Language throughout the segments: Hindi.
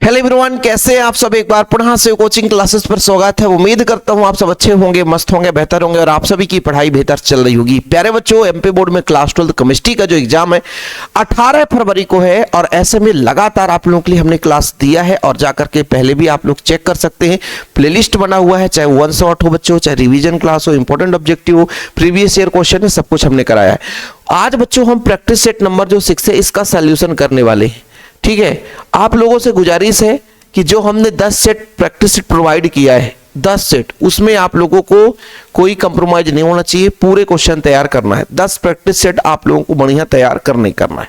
हेलो एवरीवन, कैसे हैं आप सब। एक बार पुनः से कोचिंग क्लासेस पर स्वागत है। उम्मीद करता हूं आप सब अच्छे होंगे, मस्त होंगे, बेहतर होंगे और आप सभी की पढ़ाई बेहतर चल रही होगी। प्यारे बच्चों, एमपी बोर्ड में क्लास 12 केमिस्ट्री का जो एग्जाम है 18 फरवरी को है और ऐसे में लगातार आप लोगों के लिए हमने क्लास दिया है और जाकर के पहले भी आप लोग चेक कर सकते हैं। प्लेलिस्ट बना हुआ है, चाहे वन शॉट हो बच्चों, चाहे रिविजन क्लास हो, इंपॉर्टेंट ऑब्जेक्टिव हो, प्रीवियस ईयर क्वेश्चन है, सब कुछ हमने कराया है। आज बच्चों हम प्रैक्टिस सेट नंबर जो 6 है इसका सोल्यूशन करने वाले हैं। ठीक है, आप लोगों से गुजारिश है कि जो हमने 10 सेट प्रैक्टिस सेट प्रोवाइड किया है, 10 सेट, उसमें आप लोगों को कोई कंप्रोमाइज नहीं होना चाहिए। पूरे क्वेश्चन तैयार करना है। 10 प्रैक्टिस सेट आप लोगों को बढ़िया तैयार करना है।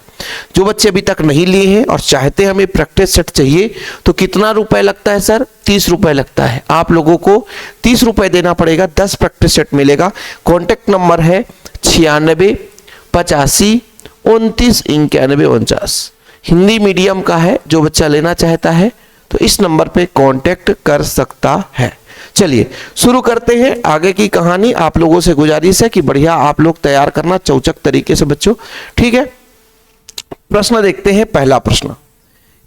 जो बच्चे अभी तक नहीं लिए हैं और चाहते हैं हमें प्रैक्टिस सेट चाहिए, तो कितना रुपए लगता है सर? 30 रुपए लगता है। आप लोगों को 30 रुपए देना पड़ेगा, 10 प्रैक्टिस सेट मिलेगा। कॉन्टेक्ट नंबर है 96 85 29 91 49। हिंदी मीडियम का है, जो बच्चा लेना चाहता है तो इस नंबर पे कांटेक्ट कर सकता है। चलिए शुरू करते हैं आगे की कहानी। आप लोगों से गुजारिश है कि बढ़िया आप लोग तैयार करना चौचक तरीके से बच्चों। ठीक है, प्रश्न देखते हैं। पहला प्रश्न,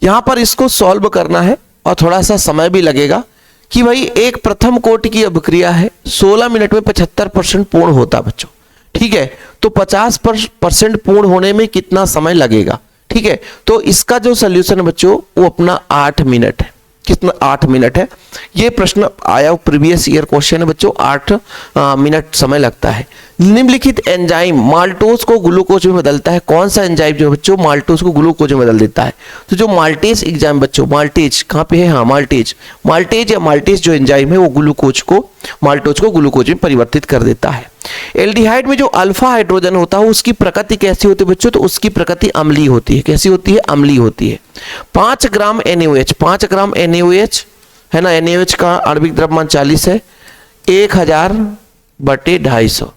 यहां पर इसको सॉल्व करना है और थोड़ा सा समय भी लगेगा कि भाई एक प्रथम कोटि की अभिक्रिया है, 16 मिनट में 75% पूर्ण होता बच्चों। ठीक है, तो 50% पूर्ण होने में कितना समय लगेगा? ठीक है, तो इसका जो सोल्यूशन है बच्चों वो अपना 8 मिनट है। कितना? 8 मिनट है। ये प्रश्न आया प्रीवियस ईयर क्वेश्चन है बच्चों, 8 मिनट समय लगता है। निम्नलिखित एंजाइम माल्टोज को ग्लूकोज में बदलता है। कौन सा एंजाइम जो बच्चों माल्टोज को ग्लूकोज में बदल देता है? तो जो माल्टेज एंजाइम बच्चों, माल्टेज कहाँ पे है? हाँ, माल्टेज या माल्टेज जो एंजाइम है वो माल्टोज को ग्लूकोज में परिवर्तित कर देता है। एल्डिहाइड में जो अल्फा हाइड्रोजन होता है उसकी प्रकृति कैसी होती है बच्चों? तो उसकी प्रकृति अम्लीय होती है। कैसी होती है? अम्लीय होती है। 5 ग्राम NaOH, 5 ग्राम NaOH है ना, NaOH का आणविक द्रव्यमान 40 है। 1000/250,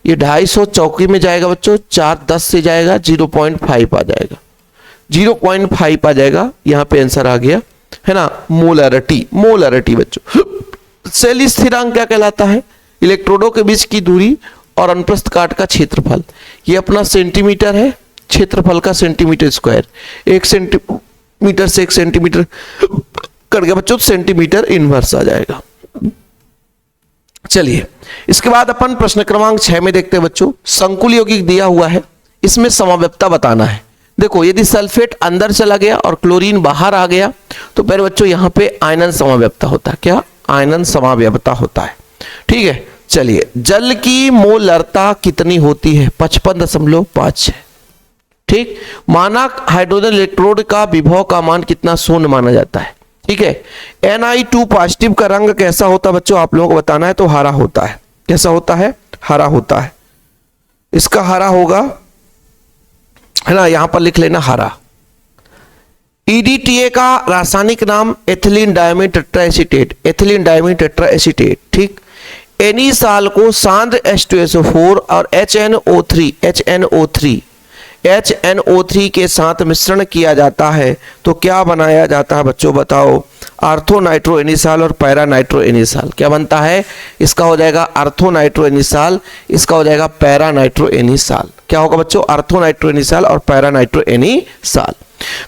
ये 250 चौकी में जाएगा बच्चों, 410 से जाएगा, 0.5 आ जाएगा, 0.5 आ जाएगा। यहां पे आंसर आ गया है ना, मोलरिटी बच्चों। सेल स्थिरांक क्या कहलाता है? इलेक्ट्रोडों के बीच की दूरी और अनुप्रस्थ काट का क्षेत्रफल। ये अपना सेंटीमीटर है, क्षेत्रफल का सेंटीमीटर स्क्वायर। 1 सेंटीमीटर से 1 सेंटीमीटर कट गया बच्चों, सेंटीमीटर इनवर्स आ जाएगा। चलिए इसके बाद अपन प्रश्न क्रमांक 6 में देखते हैं बच्चों। संकुल यौगिक दिया हुआ है, इसमें समव्यपता बताना है। देखो, यदि सल्फेट अंदर चला गया और क्लोरीन बाहर आ गया तो फिर बच्चों यहां पे आयनन समव्यपता होता है। क्या? आयनन समव्यपता होता है। ठीक है, चलिए जल की मोलरता कितनी होती है? 55.56। ठीक, मानक हाइड्रोजन इलेक्ट्रोड का विभव का मान कितना? 0 माना जाता है। ठीक है, Ni2 पॉजिटिव का रंग कैसा होता है बच्चों? आप लोगों को बताना है। तो हरा होता है। कैसा होता है? हरा होता है। इसका हरा होगा है ना, यहां पर लिख लेना हरा। EDTA का रासायनिक नाम एथिलीन डायमीन टेट्राएसीटेट, एथिलीन डायमीन टेट्राएसीटेट। ठीक, एनिसाल को सांद्र H2SO4 और HNO3 के साथ मिश्रण किया जाता है तो क्या बनाया जाता है बच्चों? बताओ। आर्थोनाइट्रोएनिसाल और पैरानाइट्रोएनिसाल। क्या बनता है? इसका हो जाएगा आर्थोनाइट्रोएनिसाल, इसका हो जाएगा पैरानाइट्रोएनिसाल। क्या होगा बच्चों? आर्थोनाइट्रोएनिसाल और पैरानाइट्रोएनिसाल।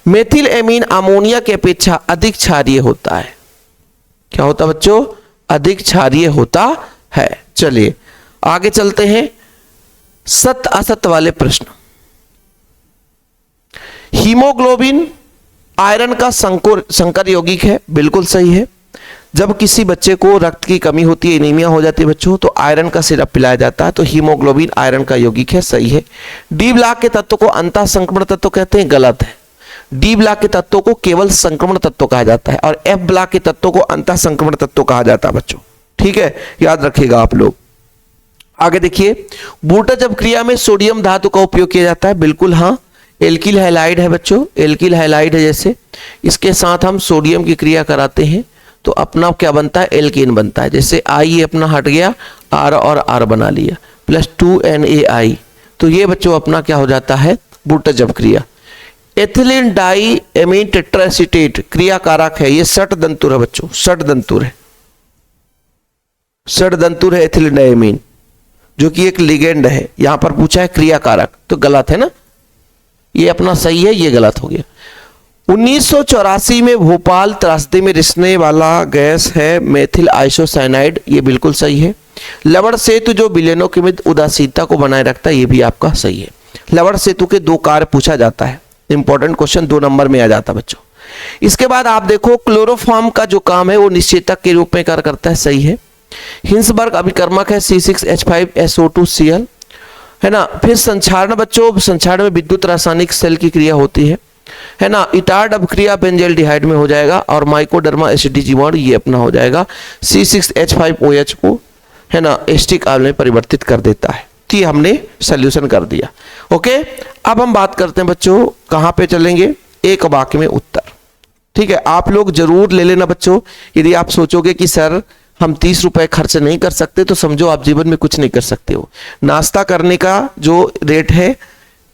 मेथिल एमीन अमोनिया की अपेक्षा अधिक क्षारीय होता है। क्या होता बच्चों? अधिक क्षारीय होता है। चलिए आगे चलते हैं। सत्य असत्य वाले प्रश्न। हीमोग्लोबिन आयरन का संकर यौगिक है, बिल्कुल सही है। जब किसी बच्चे को रक्त की कमी होती है, एनीमिया हो जाती है बच्चों, तो आयरन का सिरप पिलाया जाता है। तो हीमोग्लोबिन आयरन का यौगिक है, सही है। डी ब्लॉक के तत्व को अंतः संक्रमण तत्व कहते हैं, गलत है। डी ब्लॉक के तत्वों को केवल संक्रमण तत्व कहा जाता है और एफ ब्लॉक के तत्वों को अंतः संक्रमण तत्व कहा जाता है बच्चों। ठीक है, याद रखिएगा आप लोग। आगे देखिए, बूटा जब क्रिया में सोडियम धातु का उपयोग किया जाता है, बिल्कुल हाँ। एल्किल हैलाइड है बच्चों, एल्किल हैलाइड है, जैसे इसके साथ हम सोडियम की क्रिया कराते हैं तो अपना क्या बनता है? एल्केन बनता है। जैसे आई अपना हट गया, R और R बना लिया, +2NaI, तो ये बच्चों अपना क्या हो जाता है? बूटा जब क्रिया। एथिलीन डाई एमीन टेट्राएसीटेट क्रिया कारक है, ये षटदंतुर है बच्चों, षटदंतुर है एथिलीन डाई एमीन, जो कि एक लिगेंड है। यहां पर पूछा है क्रिया कारक, तो गलत है ना, ये अपना सही है, ये गलत हो गया। 1984 में भोपाल त्रासदी में रिसने वाला गैस है मेथिल आइसोसाइनाइड, ये बिल्कुल सही है। लवण सेतु जो विलेनों की उदासीनता को बनाए रखता है, ये भी आपका सही है। लवण सेतु के 2 कार्य पूछा जाता है, इंपॉर्टेंट क्वेश्चन 2 नंबर में आ जाता है बच्चों। इसके बाद आप देखो क्लोरोफॉर्म का जो काम है वो निश्चेतक के रूप में कार्य करता है, सही है। हिंसबर्ग अभिकर्मक है C6H5SO2Cl, है ना। फिर संक्षारण बच्चों, संक्षारण में विद्युत रासायनिक सेल की क्रिया होती है ना। इटार्ड अभिक्रिया बेंजल्डिहाइड में हो जाएगा और माइकोडर्मा एसिडिक बॉन्ड ये अपना हो जाएगा C6H5OH को, है ना, एस्टिक अम्ल में परिवर्तित कर देता है। तो ये हमने सोल्यूशन कर दिया। ओके, अब हम बात करते हैं बच्चों, कहां पे चलेंगे, एक वाक्य में उत्तर। ठीक है, आप लोग जरूर ले लेना बच्चों। यदि आप सोचोगे कि सर हम 30 रुपए खर्च नहीं कर सकते, तो समझो आप जीवन में कुछ नहीं कर सकते हो। नाश्ता करने का जो रेट है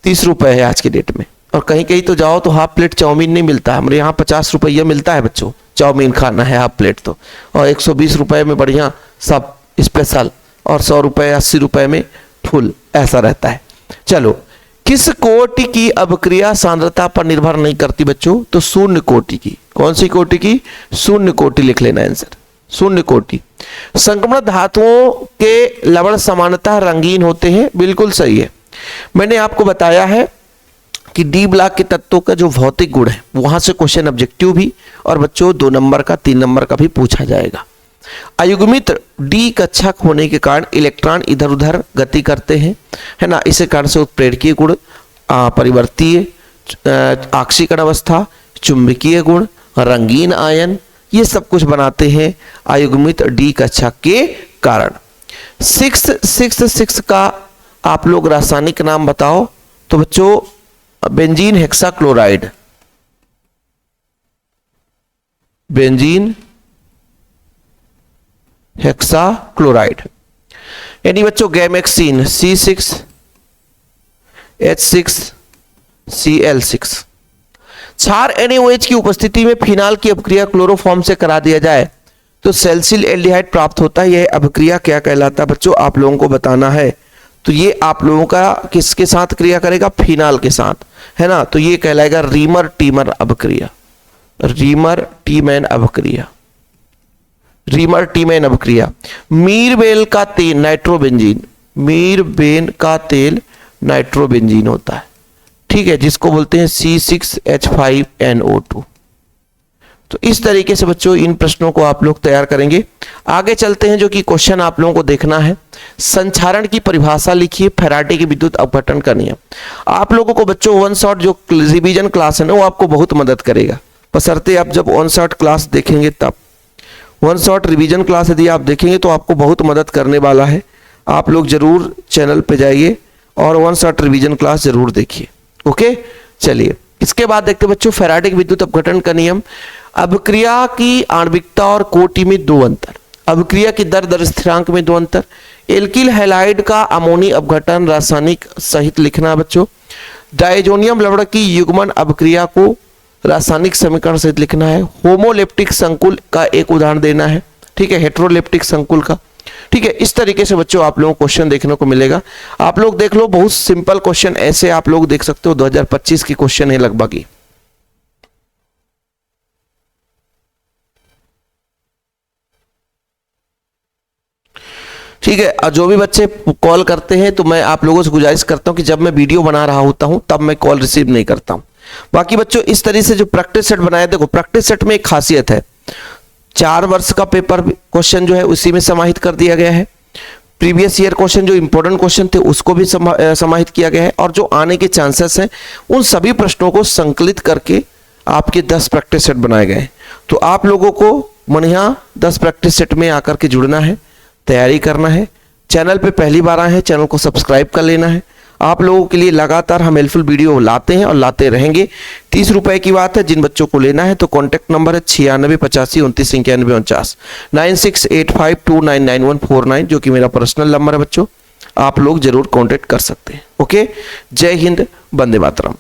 30 रुपए है आज की डेट में, और कहीं कहीं तो जाओ तो हाफ प्लेट चाउमीन नहीं मिलता। हमारे यहाँ 50 रुपया मिलता है बच्चों, चाउमीन खाना है हाफ प्लेट तो, और 120 रुपए में बढ़िया सब स्पेशल, और 100 रुपए 80 रुपए में फुल, ऐसा रहता है। चलो, किस कोटि की अभिक्रिया सांद्रता पर निर्भर नहीं करती बच्चों, तो शून्य कोटि की। कौन सी कोटि की, शून्य कोटि लिख लेना आंसर, शून्य कोटि। संक्रमण धातुओं के लवण सामान्यतः रंगीन होते हैं, बिल्कुल सही है। मैंने आपको बताया है कि डी ब्लॉक के तत्वों का जो भौतिक गुण है वहां से क्वेश्चन ऑब्जेक्टिव भी, और बच्चों 2 नंबर का 3 नंबर का भी पूछा जाएगा। अयुग्मित डी कक्षक होने के कारण इलेक्ट्रॉन इधर उधर गति करते हैं, है ना। इसे कारण से उत्प्रेरकीय गुण, परिवर्तीय आक्षीकरण अवस्था, चुंबकीय गुण, रंगीन आयन, ये सब कुछ बनाते हैं अयुग्मित डी कक्षक के कारण। 6 का आप लोग रासायनिक नाम बताओ, तो बच्चों बेंजीन हेक्साक्लोराइड, बेंजीन हेक्साक्लोराइड। यानी बच्चों गैमेक्सिन C6H6Cl6। क्षार NaOH की उपस्थिति में फिनाल की अभिक्रिया क्लोरोफॉर्म से करा दिया जाए तो सैलिसिल एल्डिहाइड प्राप्त होता है। यह अभिक्रिया क्या कहलाता है बच्चों, आप लोगों को बताना है। तो ये आप लोगों का किसके साथ क्रिया करेगा, फिनाल के साथ, है ना। तो ये कहलाएगा रीमर टीमर अभिक्रिया, रीमर टीमैन अभिक्रिया, रीमर टीमैन अभिक्रिया। मीरबेन का तेल नाइट्रोबेंजीन, मीरबेन का तेल नाइट्रोबेंजीन होता है, ठीक है, जिसको बोलते हैं C6H5NO2। तो इस तरीके से बच्चों इन प्रश्नों को आप लोग तैयार करेंगे। आगे चलते हैं, जो कि क्वेश्चन आप लोगों को देखना है। संचारण की परिभाषा लिखिए, फैराडे के विद्युत अपघटन का नियम। आप लोगों को बच्चों 1 शॉट जो रिवीजन क्लास है ना, वो आपको बहुत मदद करेगा, बशर्ते आप जब 1 शॉट क्लास देखेंगे तब। 1 शॉट रिवीजन क्लास यदि आप देखेंगे तो आपको बहुत मदद करने वाला है। आप लोग जरूर चैनल पे जाइए और 1 शॉट रिवीजन क्लास जरूर देखिए। ओके, चलिए इसके बाद देखते हैं बच्चों फैराडे के विद्युत अपघटन का नियम। अभिक्रिया की आणविकता और कोटि में 2 अंतर, अभिक्रिया की दर स्थिरांक में 2 अंतर। एल्किल हैलाइड का अमोनी अपघटन रासायनिक सहित लिखना बच्चों। डायजोनियम लवण की युग्मन अभिक्रिया को रासायनिक समीकरण सहित लिखना है। होमोलेप्टिक संकुल का एक उदाहरण देना है, ठीक है, हेट्रोलेप्टिक संकुल का, ठीक है। इस तरीके से बच्चों आप लोगों को क्वेश्चन देखने को मिलेगा। आप लोग देख लो, बहुत सिंपल क्वेश्चन ऐसे आप लोग देख सकते हो, 2025 की क्वेश्चन है लगभग ही। ठीक है, और जो भी बच्चे कॉल करते हैं तो मैं आप लोगों से गुजारिश करता हूं कि जब मैं वीडियो बना रहा होता हूं तब मैं कॉल रिसीव नहीं करता हूं। बाकी बच्चों इस तरह से जो प्रैक्टिस सेट बनाया, देखो प्रैक्टिस सेट में एक खासियत है, 4 वर्ष का पेपर क्वेश्चन जो है उसी में समाहित कर दिया गया है। प्रीवियस ईयर क्वेश्चन जो इंपॉर्टेंट क्वेश्चन थे उसको भी समाहित किया गया है, और जो आने के चांसेस हैं उन सभी प्रश्नों को संकलित करके आपके 10 प्रैक्टिस सेट बनाए गए हैं। तो आप लोगों को बढ़िया 10 प्रैक्टिस सेट में आकर के जुड़ना है, तैयारी करना है। चैनल पे पहली बार आए हैं, चैनल को सब्सक्राइब कर लेना है। आप लोगों के लिए लगातार हम हेल्पफुल वीडियो लाते हैं और लाते रहेंगे। 30 रुपए की बात है, जिन बच्चों को लेना है तो कॉन्टैक्ट नंबर है 96 85 29 91 49, 9685299149, जो कि मेरा पर्सनल नंबर है बच्चों। आप लोग जरूर कॉन्टैक्ट कर सकते हैं। ओके, जय हिंद, वंदे मातरम।